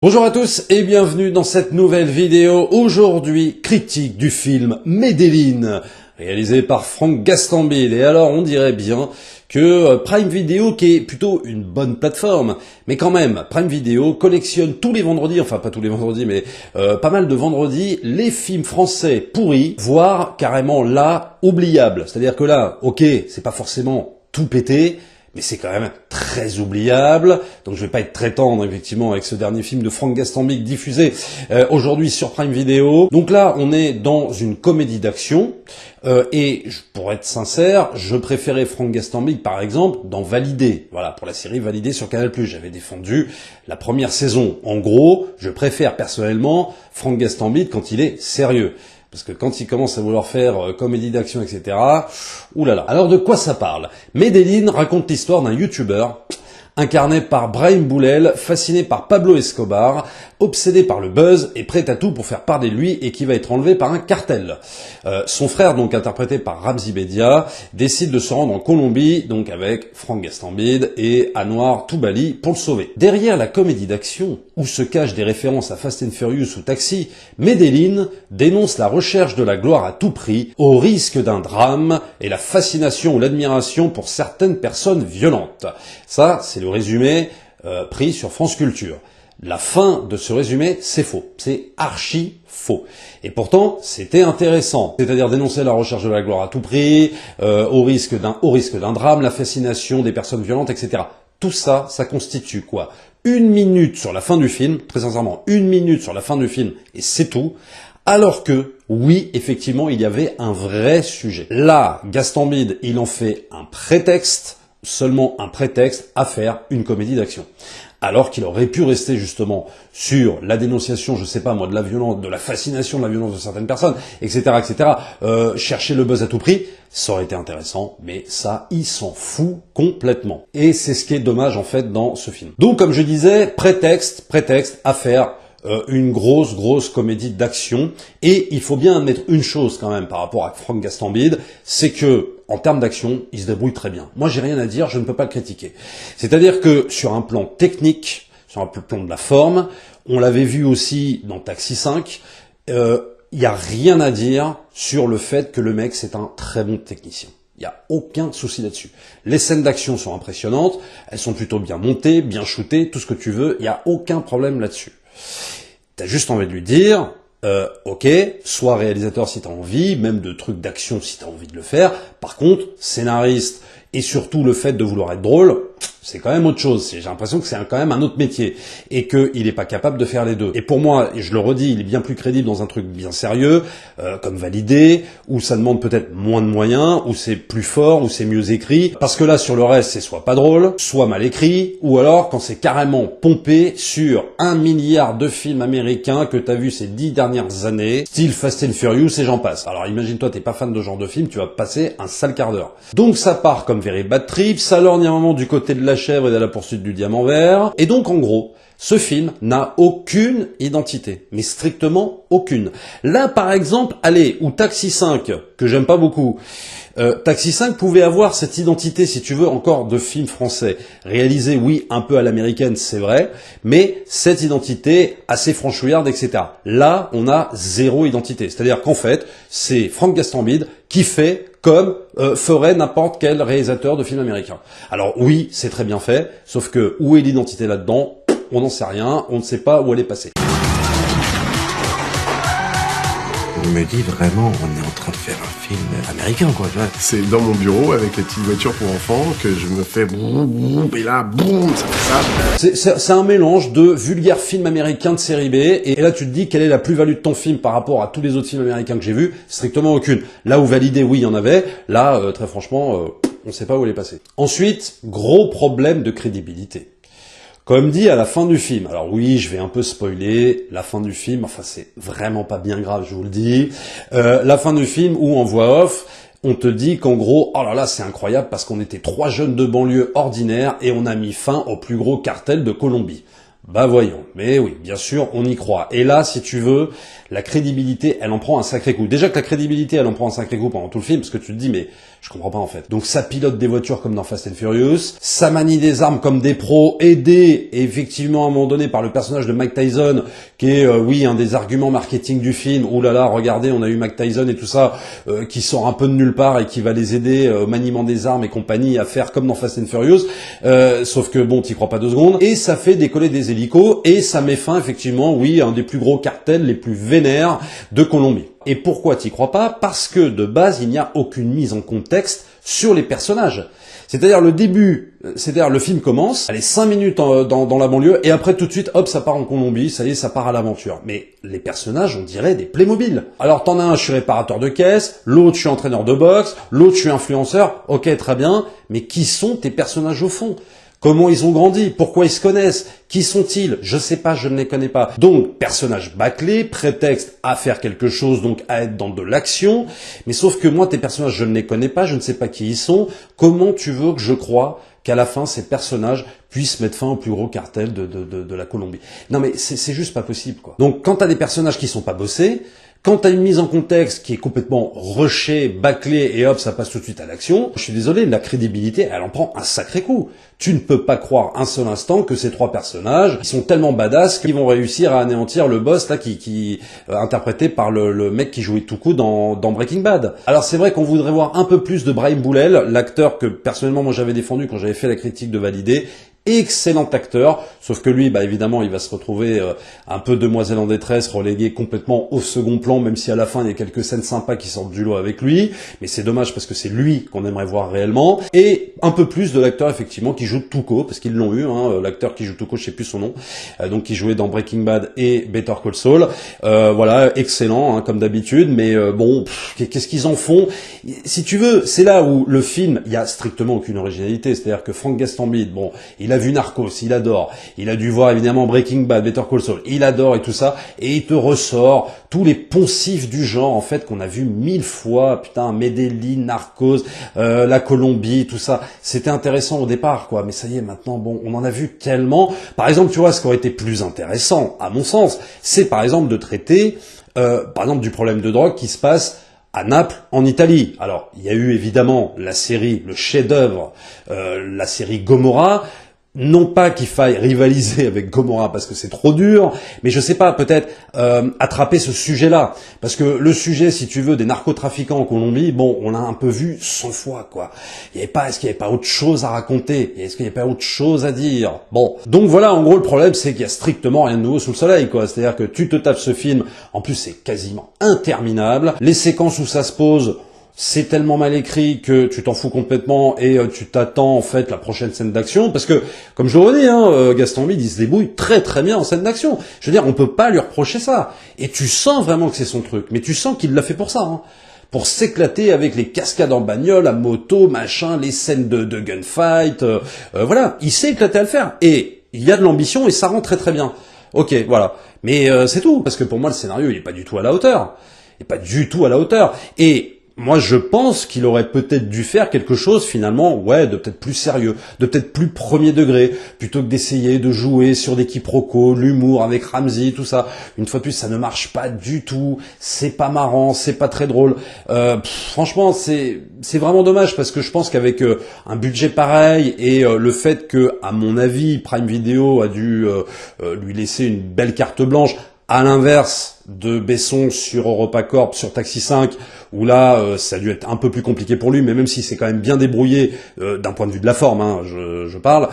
Bonjour à tous et bienvenue dans cette nouvelle vidéo. Aujourd'hui, critique du film Medellin, réalisé par Franck Gastambide. Et alors, on dirait bien que Prime Video, qui est plutôt une bonne plateforme, mais quand même, Prime Video collectionne tous les vendredis, enfin pas tous les vendredis, mais pas mal de vendredis, les films français pourris, voire carrément là, oubliables. C'est-à-dire que là, ok, c'est pas forcément tout pété, mais c'est quand même très oubliable, donc je vais pas être très tendre effectivement avec ce dernier film de Franck Gastambide diffusé aujourd'hui sur Prime Video. Donc là, on est dans une comédie d'action, et pour être sincère, je préférais Franck Gastambide par exemple dans Validé, voilà, pour la série Validé sur Canal+. J'avais défendu la première saison. En gros, je préfère personnellement Franck Gastambide quand il est sérieux. Parce que quand il commence à vouloir faire comédie d'action, etc., oulala. Alors de quoi ça parle? Medellin raconte l'histoire d'un youtubeur incarné par Brahim Boulel, fasciné par Pablo Escobar, obsédé par le buzz et prêt à tout pour faire parler de lui et qui va être enlevé par un cartel. Son frère, donc interprété par Ramzy Bedia, décide de se rendre en Colombie, donc avec Franck Gastambide et Anouar Toubali pour le sauver. Derrière la comédie d'action, où se cachent des références à Fast and Furious ou Taxi, Medellin dénonce la recherche de la gloire à tout prix, au risque d'un drame et la fascination ou l'admiration pour certaines personnes violentes. Ça, c'est le résumé pris sur France Culture. La fin de ce résumé, c'est faux. C'est archi faux. Et pourtant, c'était intéressant. C'est-à-dire dénoncer la recherche de la gloire à tout prix, au risque d'un drame, la fascination des personnes violentes, etc. Tout ça, ça constitue quoi? 1 minute sur la fin du film, très sincèrement, 1 minute sur la fin du film, et c'est tout. Alors que, oui, effectivement, il y avait un vrai sujet. Là, Gastambide, il en fait un prétexte, seulement un prétexte à faire une comédie d'action. Alors qu'il aurait pu rester justement sur la dénonciation, je sais pas moi, de la violence, de la fascination de la violence de certaines personnes, etc., etc., chercher le buzz à tout prix, ça aurait été intéressant, mais ça, il s'en fout complètement. Et c'est ce qui est dommage en fait dans ce film. Donc comme je disais, prétexte à faire une grosse comédie d'action. Et il faut bien admettre une chose quand même par rapport à Franck Gastambide, c'est que en termes d'action, il se débrouille très bien. Moi, j'ai rien à dire, je ne peux pas le critiquer. C'est-à-dire que sur un plan technique, sur un plan de la forme, on l'avait vu aussi dans Taxi 5, il n'y a rien à dire sur le fait que le mec, c'est un très bon technicien. Il n'y a aucun souci là-dessus. Les scènes d'action sont impressionnantes, elles sont plutôt bien montées, bien shootées, tout ce que tu veux, il n'y a aucun problème là-dessus. T'as juste envie de lui dire, ok, sois réalisateur si t'as envie, même de trucs d'action si t'as envie de le faire. Par contre, scénariste et surtout le fait de vouloir être drôle, c'est quand même autre chose. J'ai l'impression que c'est quand même un autre métier et qu'il n'est pas capable de faire les deux. Et pour moi, et je le redis, il est bien plus crédible dans un truc bien sérieux, comme Validé, où ça demande peut-être moins de moyens, où c'est plus fort, où c'est mieux écrit. Parce que là, sur le reste, c'est soit pas drôle, soit mal écrit, ou alors quand c'est carrément pompé sur 1 milliard de films américains que t'as vu ces 10 dernières années, style Fast and Furious et j'en passe. Alors imagine-toi, t'es pas fan de ce genre de film, tu vas passer un sale quart d'heure. Donc ça part comme Very Bad Trip, ça lorgne un moment du côté de la chèvre et de la poursuite du diamant vert. Et donc en gros, ce film n'a aucune identité, mais strictement aucune. Là par exemple, allez, ou Taxi 5, que j'aime pas beaucoup, Taxi 5 pouvait avoir cette identité, si tu veux, encore de film français, réalisé, oui, un peu à l'américaine, c'est vrai, mais cette identité assez franchouillarde, etc. Là, on a zéro identité. C'est-à-dire qu'en fait, c'est Franck Gastambide qui fait comme ferait n'importe quel réalisateur de film américain. Alors oui, c'est très bien fait, sauf que où est l'identité là-dedans? On n'en sait rien, on ne sait pas où elle est passée. Je me dis vraiment, on est en train de faire un film américain, quoi. C'est dans mon bureau avec les petites voitures pour enfants que je me fais boum, boum, et là, boum, ça fait ça. C'est un mélange de vulgaire film américain de série B, et là tu te dis quelle est la plus-value de ton film par rapport à tous les autres films américains que j'ai vus? Strictement aucune. Là où Validé, oui, il y en avait, là, très franchement, on sait pas où elle est passée. Ensuite, gros problème de crédibilité. Comme dit à la fin du film, alors oui, je vais un peu spoiler la fin du film, enfin c'est vraiment pas bien grave, je vous le dis, la fin du film où en voix off, on te dit qu'en gros, oh là là, c'est incroyable parce qu'on était 3 jeunes de banlieue ordinaires et on a mis fin au plus gros cartel de Colombie. Bah voyons, mais oui, bien sûr, on y croit. Et là, si tu veux, la crédibilité, elle en prend un sacré coup. Déjà que la crédibilité, elle en prend un sacré coup pendant tout le film, parce que tu te dis, mais je comprends pas en fait. Donc ça pilote des voitures comme dans Fast and Furious, ça manie des armes comme des pros, aidé effectivement à un moment donné par le personnage de Mike Tyson, qui est, oui, un des arguments marketing du film. Ouh là là, regardez, on a eu Mike Tyson et tout ça, qui sort un peu de nulle part et qui va les aider au maniement des armes et compagnie à faire comme dans Fast and Furious. Sauf que bon, t'y crois pas 2 secondes. Et ça fait décoller des hélicos et ça met fin effectivement, oui, à un des plus gros cartels les plus vénères de Colombie. Et pourquoi t'y crois pas? Parce que de base, il n'y a aucune mise en contexte sur les personnages. C'est-à-dire le début, c'est-à-dire le film commence, allez 5 minutes dans la banlieue, et après tout de suite, hop, ça part en Colombie, ça y est, ça part à l'aventure. Mais les personnages, on dirait des Playmobil. Alors t'en as un, je suis réparateur de caisse, l'autre, je suis entraîneur de boxe, l'autre, je suis influenceur, ok, très bien, mais qui sont tes personnages au fond? Comment ils ont grandi? Pourquoi ils se connaissent? Qui sont-ils? Je sais pas, je ne les connais pas. Donc, personnage bâclé, prétexte à faire quelque chose, donc à être dans de l'action. Mais sauf que moi, tes personnages, je ne les connais pas, je ne sais pas qui ils sont. Comment tu veux que je croie qu'à la fin, ces personnages puissent mettre fin au plus gros cartel de la Colombie? Non mais c'est juste pas possible, quoi. Donc, quand t'as des personnages qui sont pas bossés, quand t'as une mise en contexte qui est complètement rushée, bâclée, et hop, ça passe tout de suite à l'action, je suis désolé, la crédibilité, elle en prend un sacré coup. Tu ne peux pas croire un seul instant que ces 3 personnages, ils sont tellement badass qu'ils vont réussir à anéantir le boss, là, qui interprété par le mec qui jouait Tuco dans Breaking Bad. Alors c'est vrai qu'on voudrait voir un peu plus de Brahim Boulel, l'acteur que personnellement moi j'avais défendu quand j'avais fait la critique de Validé. Excellent acteur, sauf que lui, bah évidemment, il va se retrouver un peu demoiselle en détresse, relégué complètement au second plan, même si à la fin il y a quelques scènes sympas qui sortent du lot avec lui, mais c'est dommage parce que c'est lui qu'on aimerait voir réellement, et un peu plus de l'acteur effectivement qui joue Tuco, parce qu'ils l'ont eu, hein, l'acteur qui joue Tuco, je sais plus son nom, donc qui jouait dans Breaking Bad et Better Call Saul, voilà, excellent, hein, comme d'habitude, mais bon, qu'est-ce qu'ils en font? Si tu veux, c'est là où le film, il y a strictement aucune originalité, c'est-à-dire que Frank Gastambide, bon, il a vu Narcos, il adore, il a dû voir évidemment Breaking Bad, Better Call Saul, il adore et tout ça, et il te ressort tous les poncifs du genre, en fait, qu'on a vu 1000 fois, putain, Medellín, Narcos, la Colombie, tout ça, c'était intéressant au départ, quoi, mais ça y est, maintenant, bon, on en a vu tellement. Par exemple, tu vois, ce qui aurait été plus intéressant, à mon sens, c'est par exemple de traiter, par exemple, du problème de drogue qui se passe à Naples, en Italie. Alors, il y a eu évidemment la série, le chef-d'œuvre, la série Gomorrah. Non pas qu'il faille rivaliser avec Gomorrah parce que c'est trop dur, mais je sais pas, peut-être attraper ce sujet-là. Parce que le sujet, si tu veux, des narcotrafiquants en Colombie, bon, on l'a un peu vu 100 fois, quoi. Est-ce qu'il n'y avait pas autre chose à raconter? Est-ce qu'il n'y avait pas autre chose à dire? Bon. Donc voilà, en gros, le problème, c'est qu'il y a strictement rien de nouveau sous le soleil, quoi. C'est-à-dire que tu te tapes ce film, en plus, c'est quasiment interminable. Les séquences où ça se pose, c'est tellement mal écrit que tu t'en fous complètement et tu t'attends en fait la prochaine scène d'action parce que, comme je le redis, hein, Gastambide, il se débrouille très très bien en scène d'action. Je veux dire, on peut pas lui reprocher ça. Et tu sens vraiment que c'est son truc, mais tu sens qu'il l'a fait pour ça, hein. Pour s'éclater avec les cascades en bagnole, à moto, machin, les scènes de gunfight, voilà, il s'est éclaté à le faire. Et il y a de l'ambition et ça rend très très bien. Ok, voilà. Mais c'est tout, parce que pour moi le scénario il est pas du tout à la hauteur. Il est pas du tout à la hauteur. Et moi, je pense qu'il aurait peut-être dû faire quelque chose, finalement, ouais, de peut-être plus sérieux, de peut-être plus premier degré, plutôt que d'essayer de jouer sur des quiproquos, l'humour avec Ramsey, tout ça. Une fois de plus, ça ne marche pas du tout, c'est pas marrant, c'est pas très drôle. Franchement, c'est vraiment dommage, parce que je pense qu'avec un budget pareil, et le fait que, à mon avis, Prime Video a dû lui laisser une belle carte blanche, à l'inverse de Besson sur EuropaCorp, sur Taxi 5, où là, ça a dû être un peu plus compliqué pour lui, mais même si c'est quand même bien débrouillé, d'un point de vue de la forme, hein, je parle,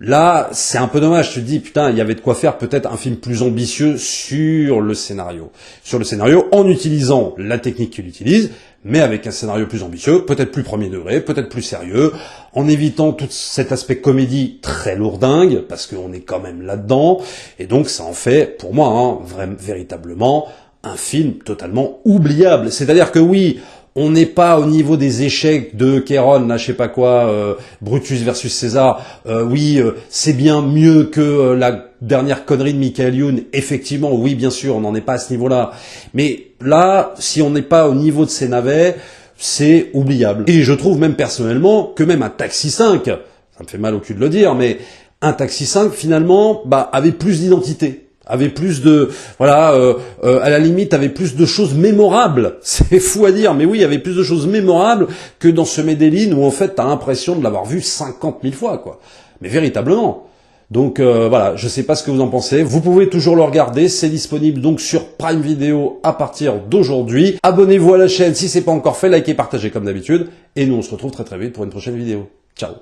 là, c'est un peu dommage, tu te dis, putain, il y avait de quoi faire peut-être un film plus ambitieux sur le scénario. Sur le scénario, en utilisant la technique qu'il utilise, mais avec un scénario plus ambitieux, peut-être plus premier degré, peut-être plus sérieux, en évitant tout cet aspect comédie très lourdingue, parce qu'on est quand même là-dedans, et donc ça en fait, pour moi, hein, véritablement, un film totalement oubliable. C'est-à-dire que oui, on n'est pas au niveau des échecs de Kéron, là, je sais pas quoi, Brutus versus César. Oui, c'est bien mieux que la dernière connerie de Michael Youn. Effectivement, oui, bien sûr, on n'en est pas à ce niveau-là. Mais là, si on n'est pas au niveau de ces navets, c'est oubliable. Et je trouve même personnellement que même un Taxi 5, ça me fait mal au cul de le dire, mais Un Taxi 5, finalement, avait plus d'identité. Avait plus de, voilà, à la limite, avait plus de choses mémorables. C'est fou à dire, mais oui, il y avait plus de choses mémorables que dans ce Medellin où en fait, t'as l'impression de l'avoir vu 50 000 fois, quoi. Mais véritablement. Donc voilà, je sais pas ce que vous en pensez. Vous pouvez toujours le regarder, c'est disponible donc sur Prime Video à partir d'aujourd'hui. Abonnez-vous à la chaîne si c'est pas encore fait, likez, partagez comme d'habitude, et nous on se retrouve très très vite pour une prochaine vidéo. Ciao.